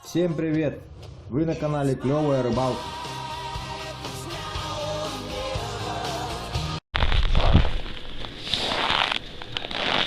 Всем привет! Вы на канале Клевая Рыбалка.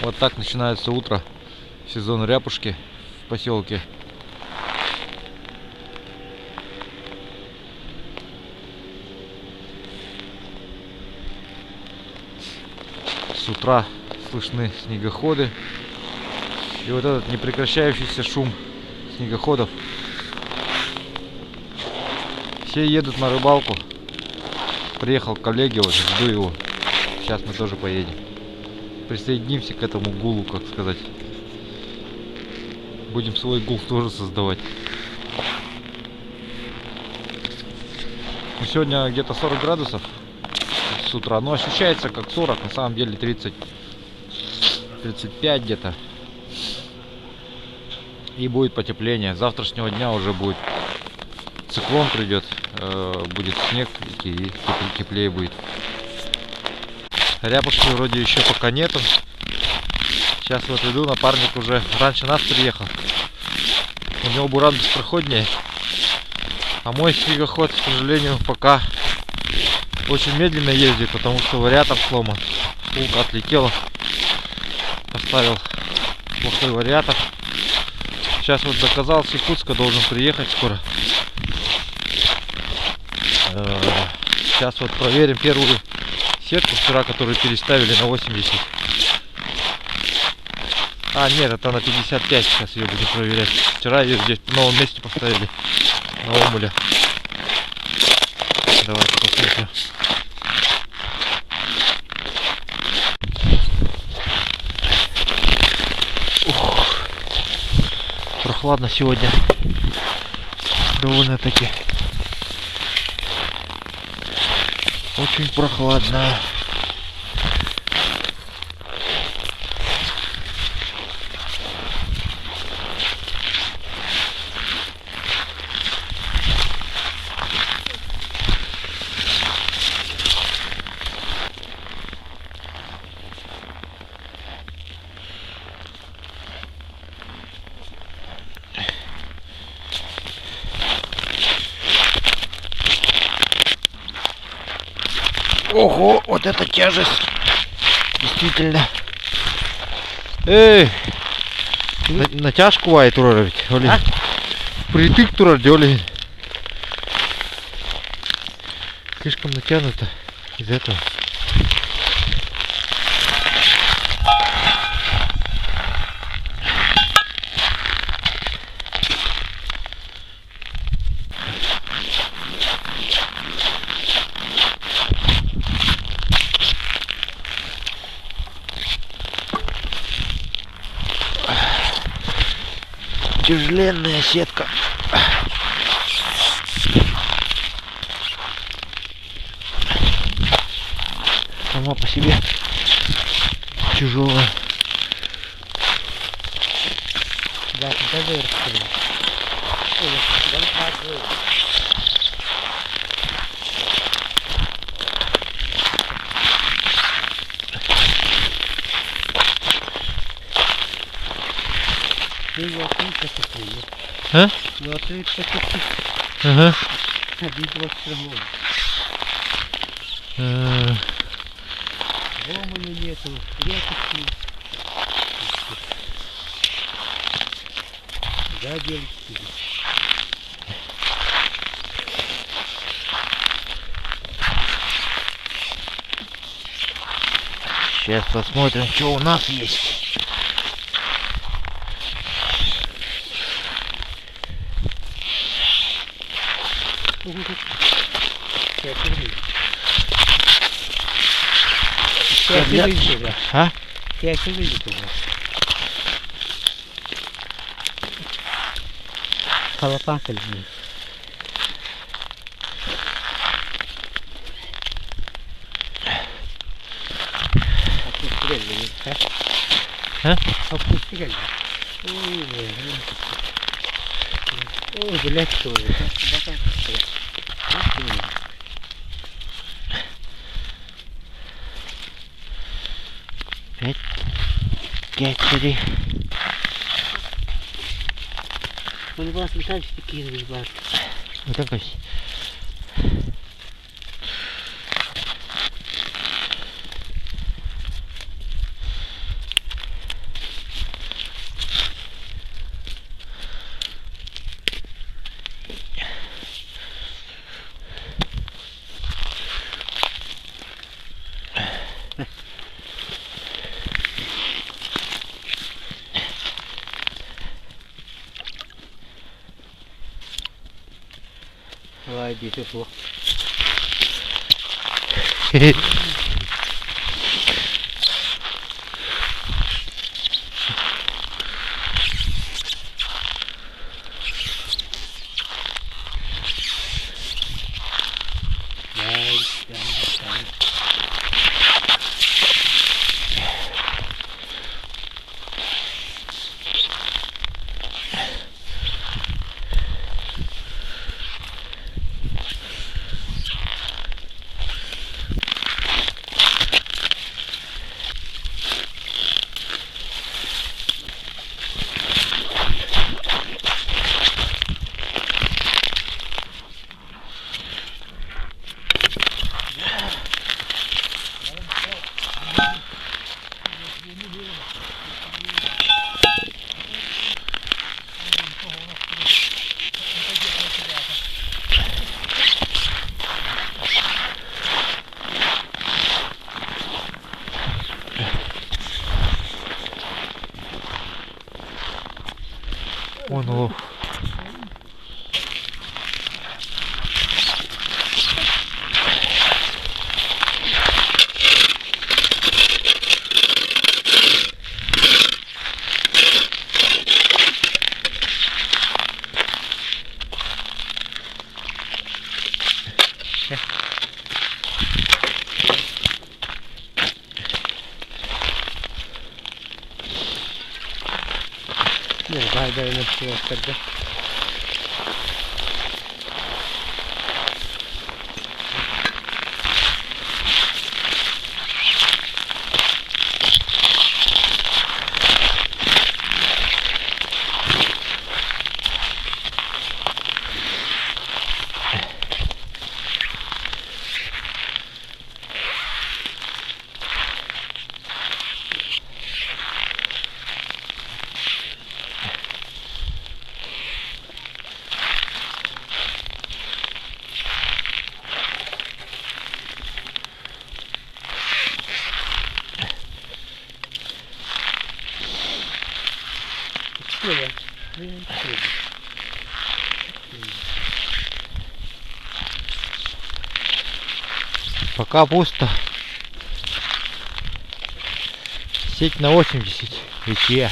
Вот так начинается утро, сезон ряпушки в поселке. С утра слышны снегоходы. И вот этот непрекращающийся шум снегоходов. Все едут на рыбалку. Приехал коллеги, вот жду его. Сейчас мы тоже поедем. Присоединимся к этому гулу, как сказать. Будем свой гул тоже создавать. Ну, сегодня где-то 40 градусов с утра. Но ощущается как 40, на самом деле 30-35 где-то. И будет потепление. С завтрашнего дня уже будет циклон придет, будет снег и теплее будет. Ряпушки вроде еще пока нету. Сейчас вот иду, напарник уже раньше нас приехал. У него буран быстропроходнее. А мой снегоход, к сожалению, пока очень медленно ездит, потому что вариатор сломан. Втулка отлетела. Поставил плохой вариатор. Сейчас вот заказал с Якутска, должен приехать скоро. Сейчас вот проверим первую сетку вчера, которую переставили на 80. А, нет, это на 55. Сейчас ее будем проверять. Вчера ее здесь в новом месте поставили. На омуле. Давайте посмотрим. Ух. Прохладно сегодня. Довольно-таки. Очень прохладно. Ого, вот это тяжесть. Действительно. Эй! Натяжку вайт уровень. А? Притык тура делали. Слишком натянуто из этого. Тяжеленная сетка. Сама по себе тяжелая. Да, даже а? Ага. Ломану нету, репушки. Да, девочки. Сейчас посмотрим, что у нас есть. А? Я видел туда. Колопатель. А? Опустили. Ой, блядь, что ли? Пять, 3. Вони вас літають такі рибаки. Вот якось. Ой, beautiful. Вон улов. Не, дай на все тогда. Пока пусто. Сеть на 80 речья.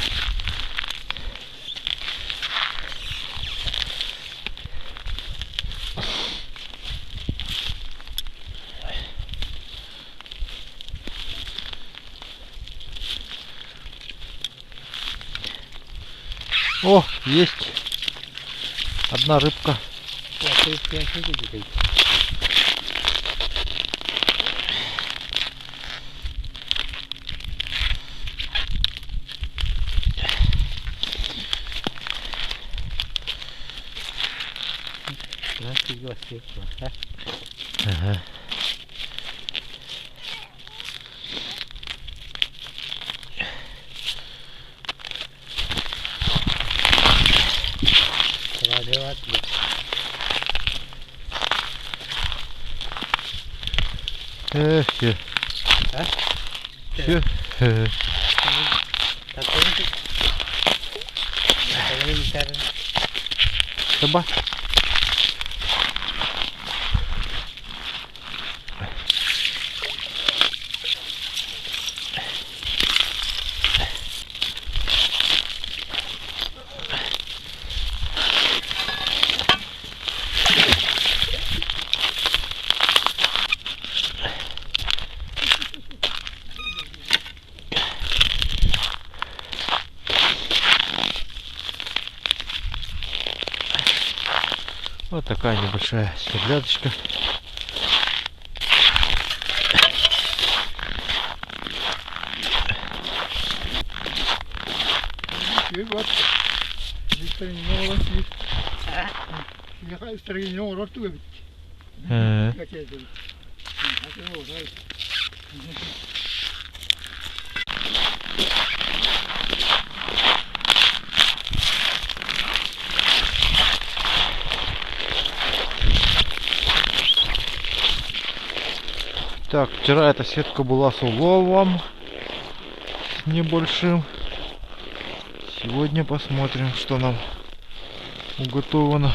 О, есть одна рыбка. Ага. Все. А? Все. Собак. Вот такая небольшая стерлядочка. И вот. стороне ростуть. Нехай в стороне ростуть. He. Kaçırdım. Hadi o hayır. Так, вчера эта сетка была с уловом, с небольшим. Сегодня посмотрим, что нам уготовано.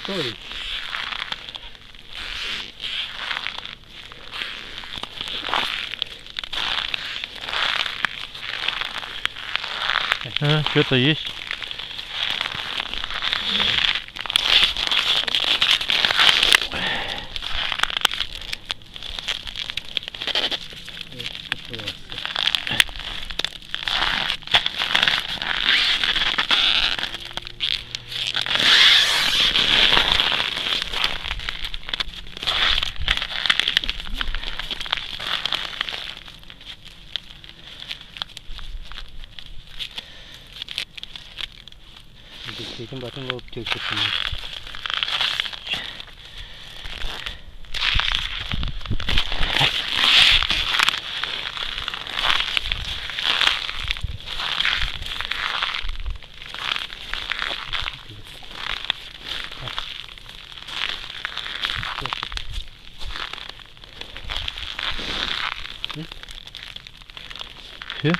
Стой. Что-то есть. Этим батон лоб тётся. Все?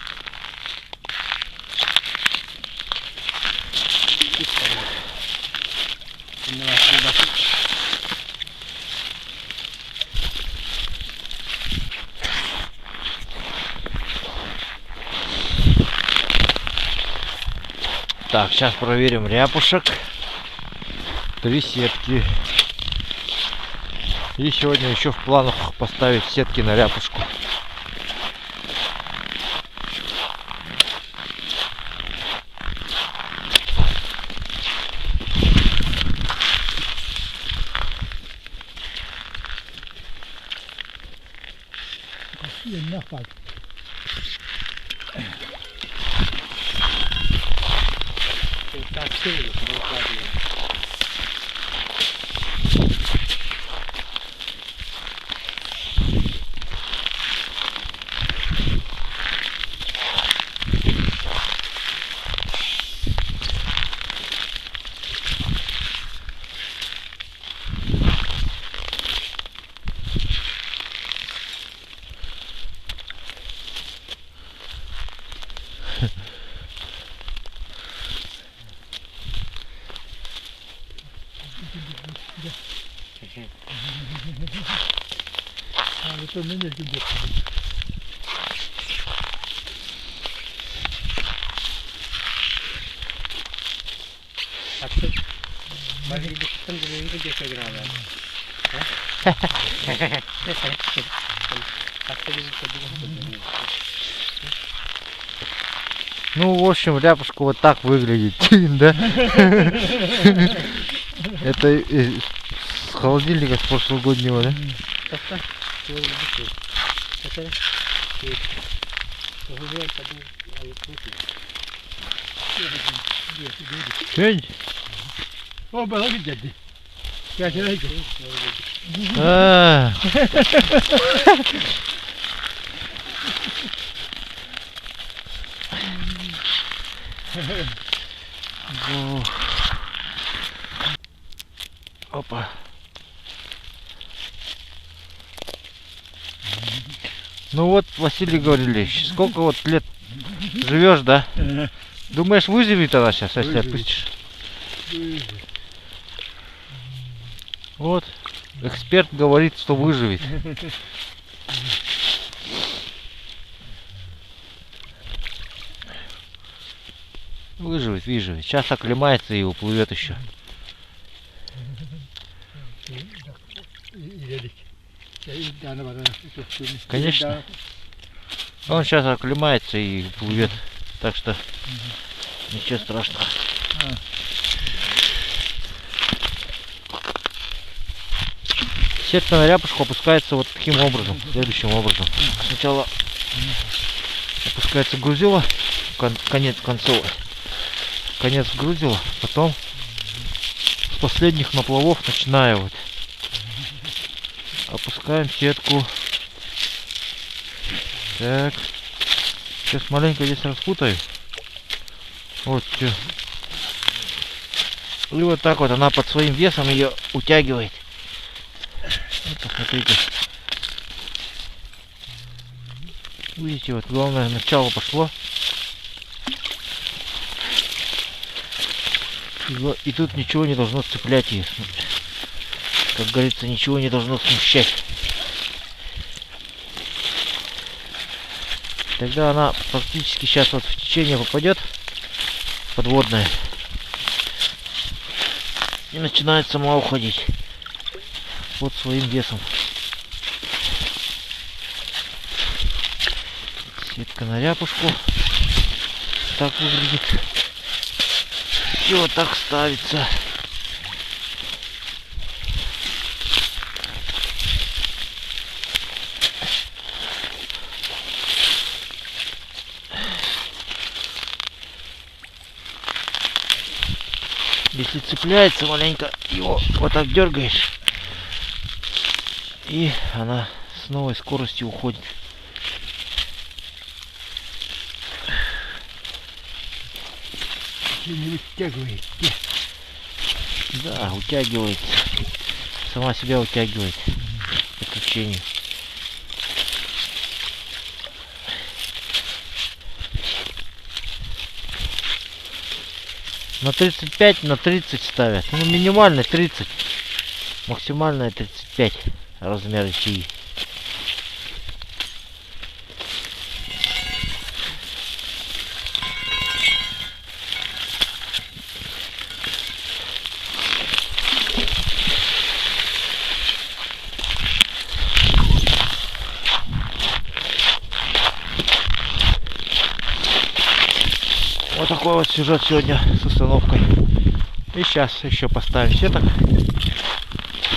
Так, сейчас проверим ряпушек. 3 сетки. И сегодня еще в планах поставить сетки на ряпушку. Нахват. Так сильно, буквально. А это меня где-то. Aku balik di sistem dulu itu dia kegerangan. Aku di kedua. Ну, в общем, ряпушка вот так выглядит, да? Это с холодильника с прошлогоднего, да? Федь? О, было где-то. Я тебе найду. А. Опа. Ну вот, Василий Гаврилович, сколько вот лет живешь, да? Думаешь, выживет она сейчас, если Выживет. отпустишь? Вот, эксперт говорит, что выживет. Выживет. Сейчас оклемается и уплывет еще. İlerik. İddianı var. Конечно. Он сейчас оклемается и уплывет. Так что ничего страшного. Сетка на ряпушку опускается вот таким образом, следующим образом. Сначала опускается грузило, конец грузила, потом с последних наплавов, начиная вот, опускаем сетку. Так, сейчас маленько здесь распутаю. Вот все. И вот так вот она под своим весом ее утягивает. Вот, посмотрите. Видите, вот главное начало пошло. И тут ничего не должно цеплять ее. Как говорится, ничего не должно смущать. Тогда она практически сейчас вот в течение попадет подводная и начинает сама уходить под своим весом. Сетка на ряпушку. Так выглядит. Все так ставится. Если цепляется маленько, его вот так дергаешь, и она с новой скоростью уходит. Не вытягивает. Да, утягивает. Сама себя утягивает по течению. На 35, на 30 ставят. Ну, минимальный 30. Максимальная 35 размер ячеи. Вот такой вот сюжет сегодня с установкой. И сейчас еще поставим сеток.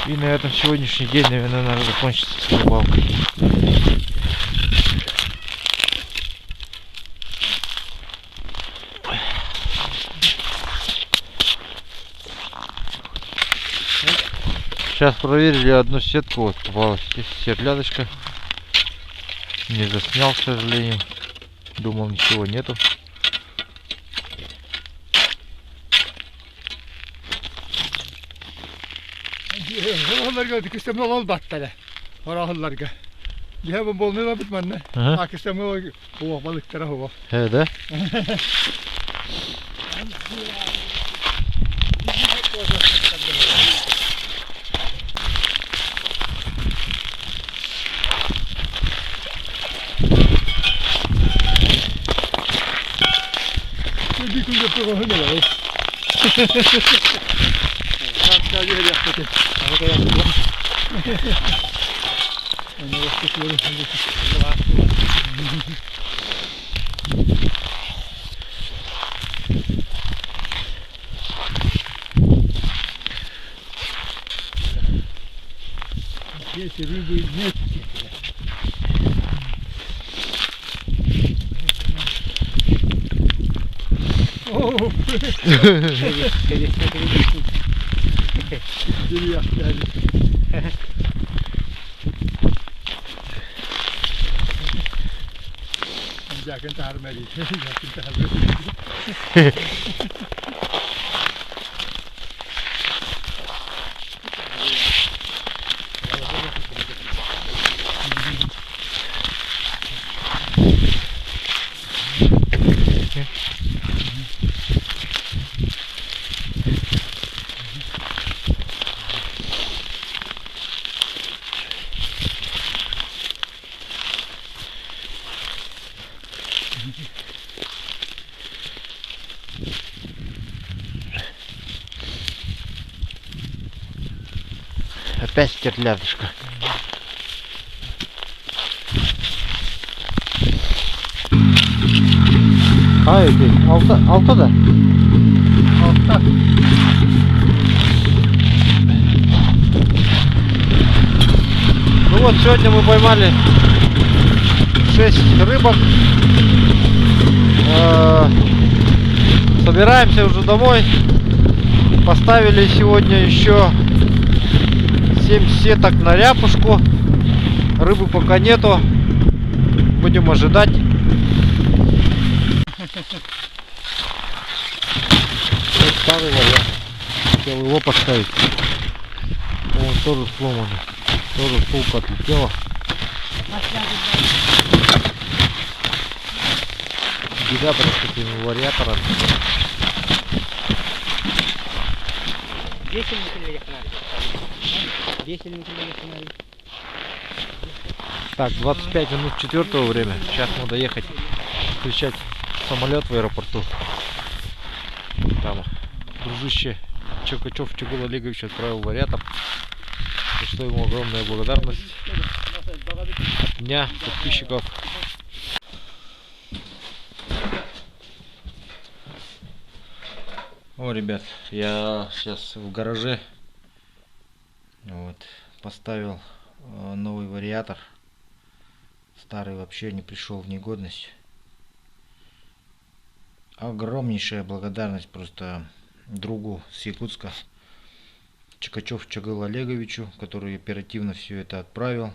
И на этом сегодняшний день, наверное, надо закончиться с рыбалкой. Сейчас проверили одну сетку, вот попалась здесь сетляшка. Не заснял, к сожалению. Думал, ничего нету. Oralar gördük işte ne oldu battara. Oralar gö. Ya bu bol ne var bitmanne. Hı. Akişte bu hava balıklara hava. He de. Bir gün yapıyor o ne var? Sadece öyle yaptık. Arada yaptık. Onu yaptıkları şimdi. Getirir bu net. Oh. Geri yap yani. Yakın tarmeli. Yakın tarmeli. Опять стерлядышко. А эти, алта да? Altta. Ну вот, сегодня мы поймали 6 рыбок. Собираемся уже домой. Поставили сегодня еще 7 сеток на ряпушку. Рыбы пока нету. Будем ожидать. Вот старый вариант. Хотел его поставить. Он тоже сломанный. Тоже втулка отлетела. Беда просто с этими вариаторами. Так, 25 минут 4-го время. Сейчас надо ехать встречать самолет в аэропорту. Там дружище Чокачев Чугул Олегович отправил вариатор. За что ему огромная благодарность от меня, подписчиков. О, ребят, я сейчас в гараже вот, поставил новый вариатор. Старый вообще не пришел в негодность. Огромнейшая благодарность просто другу с Якутска, Чокачев Чагыл Олеговичу, который оперативно все это отправил.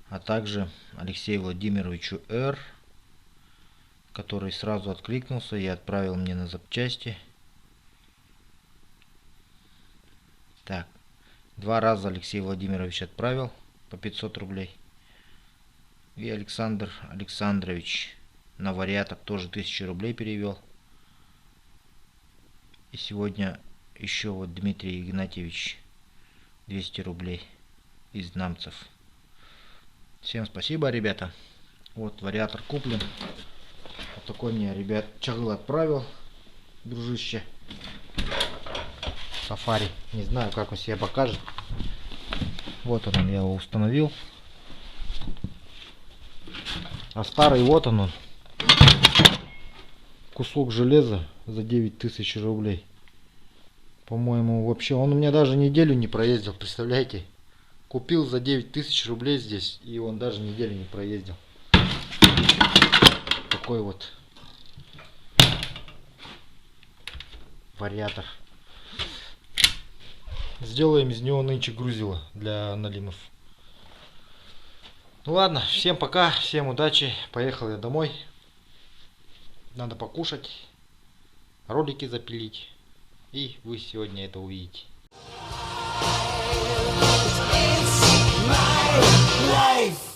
А также Алексею Владимировичу Р., который сразу откликнулся и отправил мне на запчасти. Так, 2 раза Алексей Владимирович отправил по 500 рублей. И Александр Александрович на вариатор тоже 1000 рублей перевел. И сегодня еще вот Дмитрий Игнатьевич 200 рублей из Намцев. Всем спасибо, ребята. Вот вариатор куплен. Вот такой мне, ребят, Чагыл отправил, дружище. Сафари. Не знаю, как он себя покажет. Вот он, я его установил. А старый, вот он. Кусок железа за 9000 рублей. По-моему, вообще, он у меня даже неделю не проездил, представляете? Купил за 9000 рублей здесь, и он даже неделю не проездил. Такой вот вариатор. Сделаем из него нынче грузило для налимов. Ну ладно, всем пока, всем удачи. Поехал я домой. Надо покушать, ролики запилить. И вы сегодня это увидите. It's my life.